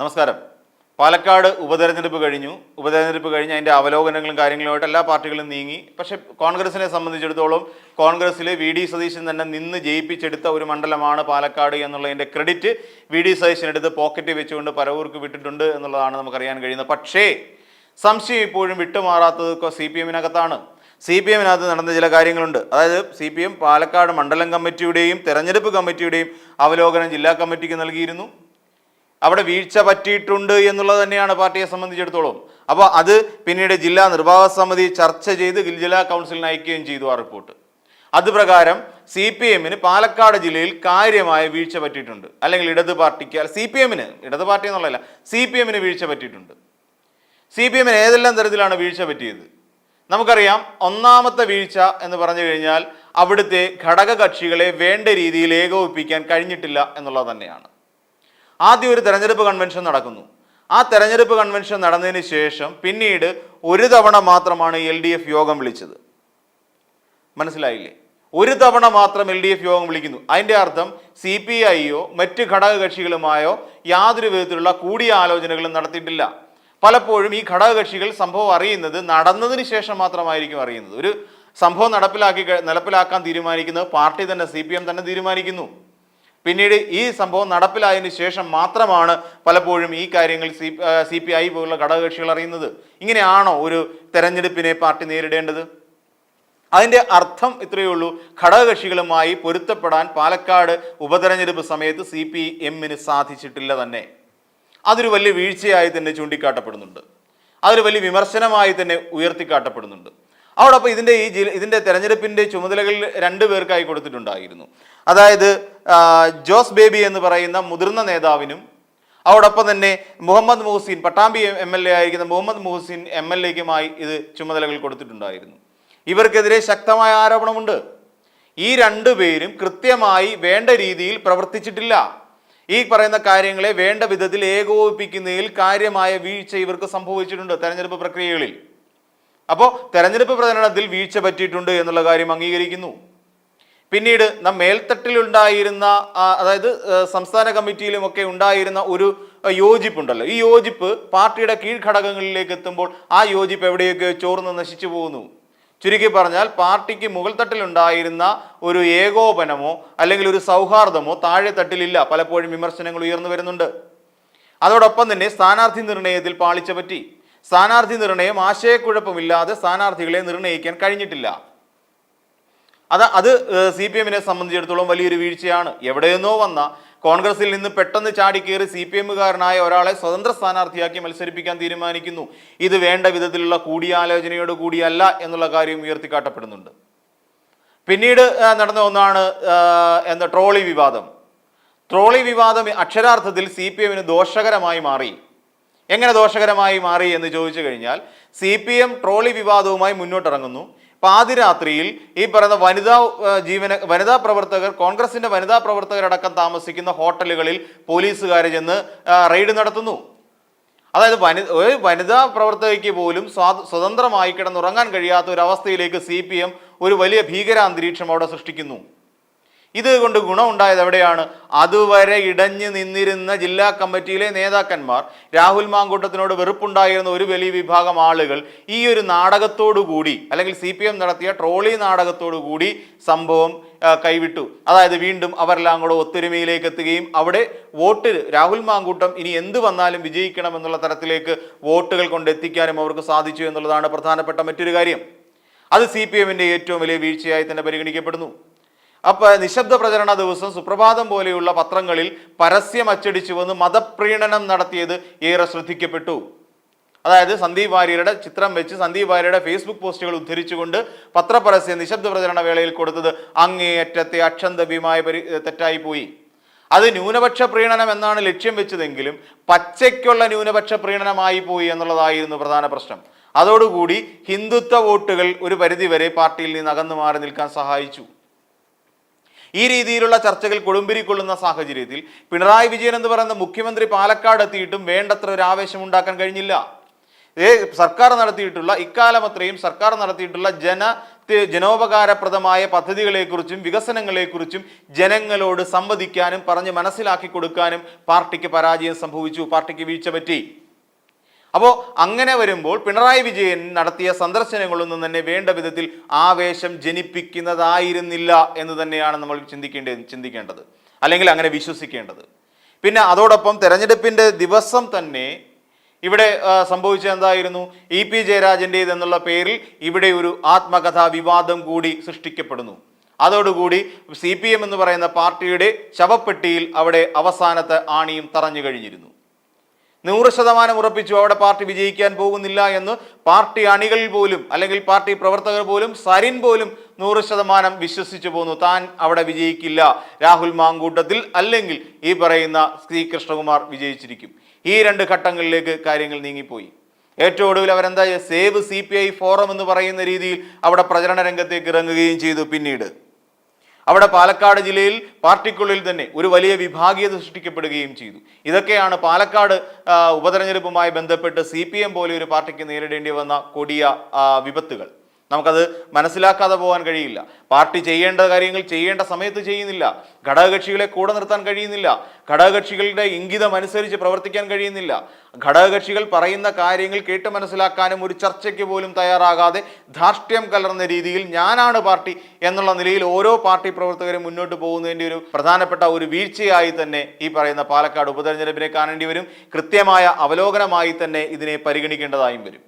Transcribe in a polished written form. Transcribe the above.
നമസ്കാരം. പാലക്കാട് ഉപതെരഞ്ഞെടുപ്പ് കഴിഞ്ഞ് അതിൻ്റെ അവലോകനങ്ങളും കാര്യങ്ങളുമായിട്ട് എല്ലാ പാർട്ടികളും നീങ്ങി. പക്ഷേ കോൺഗ്രസിനെ സംബന്ധിച്ചിടത്തോളം കോൺഗ്രസ്സിൽ വി.ഡി. സതീശൻ തന്നെ നിന്ന് ജയിപ്പിച്ചെടുത്ത ഒരു മണ്ഡലമാണ് പാലക്കാട് എന്നുള്ളതിൻ്റെ ക്രെഡിറ്റ് വി.ഡി. സതീശൻ എടുത്ത് പോക്കറ്റ് വെച്ചുകൊണ്ട് പരവൂർക്ക് വിട്ടിട്ടുണ്ട് എന്നുള്ളതാണ് നമുക്കറിയാൻ കഴിയുന്നത്. പക്ഷേ സംശയം ഇപ്പോഴും വിട്ടുമാറാത്തത് CPM-നകത്താണ്. CPM-നകത്ത് നടന്ന ചില കാര്യങ്ങളുണ്ട്. അതായത് CPM പാലക്കാട് മണ്ഡലം കമ്മിറ്റിയുടെയും തെരഞ്ഞെടുപ്പ് കമ്മിറ്റിയുടെയും അവലോകനം ജില്ലാ കമ്മിറ്റിക്ക് നൽകിയിരുന്നു. അവിടെ വീഴ്ച പറ്റിയിട്ടുണ്ട് എന്നുള്ളത് തന്നെയാണ് പാർട്ടിയെ സംബന്ധിച്ചിടത്തോളം. അപ്പോൾ അത് പിന്നീട് ജില്ലാ നിർവാഹക സമിതി ചർച്ച ചെയ്ത് ജില്ലാ കൗൺസിലിന് അയക്കുകയും ചെയ്തു ആ റിപ്പോർട്ട്. അതുപ്രകാരം CPM-ന് പാലക്കാട് ജില്ലയിൽ കാര്യമായ വീഴ്ച പറ്റിയിട്ടുണ്ട്. അല്ലെങ്കിൽ ഇടത് പാർട്ടിക്ക് CPM-ന്, ഇടത് പാർട്ടി എന്നുള്ളതല്ല, CPM-ന് വീഴ്ച പറ്റിയിട്ടുണ്ട്. CPM-ന് ഏതെല്ലാം തരത്തിലാണ് വീഴ്ച പറ്റിയത് നമുക്കറിയാം. ഒന്നാമത്തെ വീഴ്ച എന്ന് പറഞ്ഞു കഴിഞ്ഞാൽ അവിടുത്തെ ഘടകകക്ഷികളെ വേണ്ട രീതിയിൽ ഏകോപിപ്പിക്കാൻ കഴിഞ്ഞിട്ടില്ല എന്നുള്ളത് തന്നെയാണ്. ആദ്യം ഒരു തെരഞ്ഞെടുപ്പ് കൺവെൻഷൻ നടക്കുന്നു. ആ തെരഞ്ഞെടുപ്പ് കൺവെൻഷൻ നടന്നതിന് ശേഷം പിന്നീട് ഒരു തവണ മാത്രമാണ് LDF യോഗം വിളിച്ചത്. മനസ്സിലായില്ലേ? ഒരു തവണ മാത്രം LDF യോഗം വിളിക്കുന്നു. അതിൻ്റെ അർത്ഥം CPI-യോ മറ്റ് ഘടകകക്ഷികളുമായോ യാതൊരു വിധത്തിലുള്ള കൂടിയാലോചനകളും നടത്തിയിട്ടില്ല. പലപ്പോഴും ഈ ഘടകകക്ഷികൾ സംഭവം അറിയുന്നത് നടന്നതിന് ശേഷം മാത്രമായിരിക്കും അറിയുന്നത്. ഒരു സംഭവം നടപ്പിലാക്കാൻ തീരുമാനിക്കുന്നത് പാർട്ടി തന്നെ, CPM തന്നെ തീരുമാനിക്കുന്നു. പിന്നീട് ഈ സംഭവം നടപ്പിലായതിനു ശേഷം മാത്രമാണ് പലപ്പോഴും ഈ കാര്യങ്ങൾ CPI പോലുള്ള ഘടകകക്ഷികൾ അറിയുന്നത്. ഇങ്ങനെയാണോ ഒരു തെരഞ്ഞെടുപ്പിനെ പാർട്ടി നേരിടേണ്ടത്? അതിൻ്റെ അർത്ഥം ഇത്രയേ ഉള്ളൂ, ഘടകകക്ഷികളുമായി പൊരുത്തപ്പെടാൻ പാലക്കാട് ഉപതെരഞ്ഞെടുപ്പ് സമയത്ത് CPM-ന് സാധിച്ചിട്ടില്ല തന്നെ. അതൊരു വലിയ വീഴ്ചയായി തന്നെ ചൂണ്ടിക്കാട്ടപ്പെടുന്നുണ്ട്. അതൊരു വലിയ വിമർശനമായി തന്നെ ഉയർത്തിക്കാട്ടപ്പെടുന്നുണ്ട്. അതോടൊപ്പം ഇതിൻ്റെ തെരഞ്ഞെടുപ്പിൻ്റെ ചുമതലകൾ 2 പേർക്കായി കൊടുത്തിട്ടുണ്ടായിരുന്നു. അതായത് ജോസ് ബേബി എന്ന് പറയുന്ന മുതിർന്ന നേതാവിനും അതോടൊപ്പം തന്നെ മുഹമ്മദ് മുഹസിൻ, പട്ടാമ്പി MLA ആയിരിക്കുന്ന മുഹമ്മദ് മുഹസിൻ MLA-ക്കുമായി ഇത് ചുമതലകൾ കൊടുത്തിട്ടുണ്ടായിരുന്നു. ഇവർക്കെതിരെ ശക്തമായ ആരോപണമുണ്ട്. ഈ 2 പേരും കൃത്യമായി വേണ്ട രീതിയിൽ പ്രവർത്തിച്ചിട്ടില്ല. ഈ പറയുന്ന കാര്യങ്ങളെ വേണ്ട വിധത്തിൽ ഏകോപിപ്പിക്കുന്നതിൽ കാര്യമായ വീഴ്ച ഇവർക്ക് സംഭവിച്ചിട്ടുണ്ട് തെരഞ്ഞെടുപ്പ് പ്രക്രിയകളിൽ. അപ്പോൾ തെരഞ്ഞെടുപ്പ് പ്രചരണത്തിൽ വീഴ്ച പറ്റിയിട്ടുണ്ട് എന്നുള്ള കാര്യം അംഗീകരിക്കുന്നു. പിന്നീട് മേൽത്തട്ടിലുണ്ടായിരുന്ന, അതായത് സംസ്ഥാന കമ്മിറ്റിയിലുമൊക്കെ ഉണ്ടായിരുന്ന ഒരു യോജിപ്പുണ്ടല്ലോ, ഈ യോജിപ്പ് പാർട്ടിയുടെ കീഴ്ഘടകങ്ങളിലേക്ക് എത്തുമ്പോൾ ആ യോജിപ്പ് എവിടെയൊക്കെ ചോർന്ന് നശിച്ചു പോകുന്നു. ചുരുക്കി പറഞ്ഞാൽ പാർട്ടിക്ക് മുകൾ തട്ടിലുണ്ടായിരുന്ന ഒരു ഏകോപനമോ അല്ലെങ്കിൽ ഒരു സൗഹാർദ്ദമോ താഴെ തട്ടിലില്ല. പലപ്പോഴും വിമർശനങ്ങൾ ഉയർന്നു വരുന്നുണ്ട്. അതോടൊപ്പം തന്നെ സ്ഥാനാർത്ഥി നിർണയത്തിൽ പാളിച്ച പറ്റി. സ്ഥാനാർത്ഥി നിർണയം ആശയക്കുഴപ്പമില്ലാതെ സ്ഥാനാർത്ഥികളെ നിർണയിക്കാൻ കഴിഞ്ഞിട്ടില്ല. അത് CPM-നെ സംബന്ധിച്ചിടത്തോളം വലിയൊരു വീഴ്ചയാണ്. എവിടെയെന്നോ വന്ന കോൺഗ്രസിൽ നിന്ന് പെട്ടെന്ന് ചാടിക്കേറി CPM-കാരനായ ഒരാളെ സ്വതന്ത്ര സ്ഥാനാർത്ഥിയാക്കി മത്സരിപ്പിക്കാൻ തീരുമാനിക്കുന്നു. ഇത് വേണ്ട വിധത്തിലുള്ള കൂടിയാലോചനയോട് കൂടിയല്ല എന്നുള്ള കാര്യം ഉയർത്തിക്കാട്ടപ്പെടുന്നുണ്ട്. പിന്നീട് നടന്ന ഒന്നാണ് ട്രോളി വിവാദം. ട്രോളി വിവാദം അക്ഷരാർത്ഥത്തിൽ CPM-ന് ദോഷകരമായി മാറി. എങ്ങനെ ദോഷകരമായി മാറി എന്ന് ചോദിച്ചു കഴിഞ്ഞാൽ, CPM ട്രോളി വിവാദവുമായി മുന്നോട്ടിറങ്ങുന്നു. പാതിരാത്രിയിൽ ഈ പറയുന്ന വനിതാ പ്രവർത്തകർ, കോൺഗ്രസിന്റെ വനിതാ പ്രവർത്തകരടക്കം താമസിക്കുന്ന ഹോട്ടലുകളിൽ പോലീസുകാരെ ചെന്ന് റെയ്ഡ് നടത്തുന്നു. അതായത് വനിതാ പ്രവർത്തകയ്ക്ക് പോലും സ്വതന്ത്രമായി കിടന്നുറങ്ങാൻ കഴിയാത്ത ഒരു അവസ്ഥയിലേക്ക് CPM ഒരു വലിയ ഭീകരാന്തരീക്ഷം അവിടെ സൃഷ്ടിക്കുന്നു. ഇതുകൊണ്ട് ഗുണമുണ്ടായത് എവിടെയാണ്? അതുവരെ ഇടഞ്ഞു നിന്നിരുന്ന ജില്ലാ കമ്മിറ്റിയിലെ നേതാക്കന്മാർ, രാഹുൽ മാങ്കൂട്ടത്തിനോട് വെറുപ്പുണ്ടായിരുന്ന ഒരു വലിയ വിഭാഗം ആളുകൾ ഈ ഒരു നാടകത്തോടുകൂടി, അല്ലെങ്കിൽ CPM നടത്തിയ ട്രോളി നാടകത്തോടുകൂടി സംഭവം കൈവിട്ടു. അതായത് വീണ്ടും അവരെല്ലാം കൂടെ ഒത്തൊരുമയിലേക്ക് എത്തുകയും അവിടെ വോട്ട്, രാഹുൽ മാങ്കൂട്ടം ഇനി എന്ത് വന്നാലും വിജയിക്കണം എന്നുള്ള തരത്തിലേക്ക് വോട്ടുകൾ കൊണ്ടെത്തിക്കാനും അവർക്ക് സാധിച്ചു എന്നുള്ളതാണ് പ്രധാനപ്പെട്ട മറ്റൊരു കാര്യം. അത് CPM-ന്റെ ഏറ്റവും വലിയ വീഴ്ചയായി തന്നെ പരിഗണിക്കപ്പെടുന്നു. അപ്പോൾ നിശബ്ദ പ്രചരണ ദിവസം സുപ്രഭാതം പോലെയുള്ള പത്രങ്ങളിൽ പരസ്യം അച്ചടിച്ചു വന്ന് മതപ്രീണനം നടത്തിയത് ഏറെ ശ്രദ്ധിക്കപ്പെട്ടു. അതായത് സന്ദീപ് വാര്യരുടെ ചിത്രം വെച്ച് സന്ദീപ് വാര്യരുടെ ഫേസ്ബുക്ക് പോസ്റ്റുകൾ ഉദ്ധരിച്ചുകൊണ്ട് പത്രപരസ്യം നിശബ്ദ പ്രചരണ വേളയിൽ കൊടുത്തത് അങ്ങേയറ്റത്തെ അക്ഷന്തവ്യമായ തെറ്റായി പോയി. അത് ന്യൂനപക്ഷ പ്രീണനം എന്നാണ് ലക്ഷ്യം വെച്ചതെങ്കിലും പച്ചയ്ക്കുള്ള ന്യൂനപക്ഷ പ്രീണനമായി പോയി എന്നുള്ളതായിരുന്നു പ്രധാന പ്രശ്നം. അതോടുകൂടി ഹിന്ദുത്വ വോട്ടുകൾ ഒരു പരിധിവരെ പാർട്ടിയിൽ നിന്ന് അകന്നു മാറി നിൽക്കാൻ സഹായിച്ചു. ഈ രീതിയിലുള്ള ചർച്ചകൾ കൊടുമ്പിരിക്കൊള്ളുന്ന സാഹചര്യത്തിൽ പിണറായി വിജയൻ എന്ന് പറയുന്ന മുഖ്യമന്ത്രി പാലക്കാട് എത്തിയിട്ടും വേണ്ടത്ര ഒരു ആവേശം ഉണ്ടാക്കാൻ കഴിഞ്ഞില്ല. സർക്കാർ നടത്തിയിട്ടുള്ള ഇക്കാലം അത്രയും സർക്കാർ നടത്തിയിട്ടുള്ള ജന ജനോപകാരപ്രദമായ പദ്ധതികളെക്കുറിച്ചും വികസനങ്ങളെക്കുറിച്ചും ജനങ്ങളോട് സംവദിക്കാനും പറഞ്ഞ് മനസ്സിലാക്കി കൊടുക്കാനും പാർട്ടിക്ക് പരാജയം സംഭവിച്ചു, പാർട്ടിക്ക് വീഴ്ച പറ്റി. അപ്പോൾ അങ്ങനെ വരുമ്പോൾ പിണറായി വിജയൻ നടത്തിയ സന്ദർശനങ്ങളൊന്നും തന്നെ വേണ്ട വിധത്തിൽ ആവേശം ജനിപ്പിക്കുന്നതായിരുന്നില്ല എന്ന് തന്നെയാണ് നമ്മൾ ചിന്തിക്കേണ്ടത്, അല്ലെങ്കിൽ അങ്ങനെ വിശ്വസിക്കേണ്ടത്. പിന്നെ അതോടൊപ്പം തെരഞ്ഞെടുപ്പിൻ്റെ ദിവസം തന്നെ ഇവിടെ സംഭവിച്ചത് എന്തായിരുന്നു? ഇ.പി. ജയരാജൻ്റേതെന്നുള്ള പേരിൽ ഇവിടെ ഒരു ആത്മകഥാ വിവാദം കൂടി സൃഷ്ടിക്കപ്പെടുന്നു. അതോടുകൂടി CPM എന്ന് പറയുന്ന പാർട്ടിയുടെ ശവപ്പെട്ടിയിൽ അവിടെ അവസാനത്തെ ആണിയും തറഞ്ഞു കഴിഞ്ഞിരുന്നു. 100% ഉറപ്പിച്ചു അവിടെ പാർട്ടി വിജയിക്കാൻ പോകുന്നില്ല എന്ന് പാർട്ടി അണികൾ പോലും, അല്ലെങ്കിൽ പാർട്ടി പ്രവർത്തകർ പോലും, സരിൻ പോലും 100% വിശ്വസിച്ചു പോന്നു. താൻ അവിടെ വിജയിക്കില്ല, രാഹുൽ മാങ്കൂട്ടത്തിൽ അല്ലെങ്കിൽ ഈ പറയുന്ന C. കൃഷ്ണകുമാർ വിജയിച്ചിരിക്കും. ഈ 2 ഘട്ടങ്ങളിലേക്ക് കാര്യങ്ങൾ നീങ്ങിപ്പോയി. ഏറ്റവും ഒടുവിൽ അവരെന്താ, സേവ് CPI ഫോറം എന്ന് പറയുന്ന രീതിയിൽ അവിടെ പ്രചരണ രംഗത്തേക്ക് ഇറങ്ങുകയും ചെയ്തു. പിന്നീട് അവിടെ പാലക്കാട് ജില്ലയിൽ പാർട്ടിക്കുള്ളിൽ തന്നെ ഒരു വലിയ വിഭാഗീയത സൃഷ്ടിക്കപ്പെടുകയും ചെയ്തു. ഇതൊക്കെയാണ് പാലക്കാട് ഉപതെരഞ്ഞെടുപ്പുമായി ബന്ധപ്പെട്ട് CPM പോലെ ഒരു പാർട്ടിക്ക് നേരിടേണ്ടി വന്ന കൊടിയ വിപത്തുകൾ. നമുക്കത് മനസ്സിലാക്കാതെ പോകാൻ കഴിയില്ല. പാർട്ടി ചെയ്യേണ്ട കാര്യങ്ങൾ ചെയ്യേണ്ട സമയത്ത് ചെയ്യുന്നില്ല, ഘടകകക്ഷികളെ കൂടെ നിർത്താൻ കഴിയുന്നില്ല, ഘടകകക്ഷികളുടെ ഇംഗിതം അനുസരിച്ച് പ്രവർത്തിക്കാൻ കഴിയുന്നില്ല, ഘടകകക്ഷികൾ പറയുന്ന കാര്യങ്ങൾ കേട്ട് മനസ്സിലാക്കാനും ഒരു ചർച്ചയ്ക്ക് പോലും തയ്യാറാകാതെ ധാർഷ്ട്യം കലർന്ന രീതിയിൽ ഞാനാണ് പാർട്ടി എന്നുള്ള നിലയിൽ ഓരോ പാർട്ടി പ്രവർത്തകരും മുന്നോട്ട് പോകുന്നതിൻ്റെ ഒരു പ്രധാനപ്പെട്ട ഒരു വീഴ്ചയായി തന്നെ ഈ പറയുന്ന പാലക്കാട് ഉപതെരഞ്ഞെടുപ്പിനെ കാണേണ്ടി വരും. കൃത്യമായ അവലോകനമായി തന്നെ ഇതിനെ പരിഗണിക്കേണ്ടതായും വരും.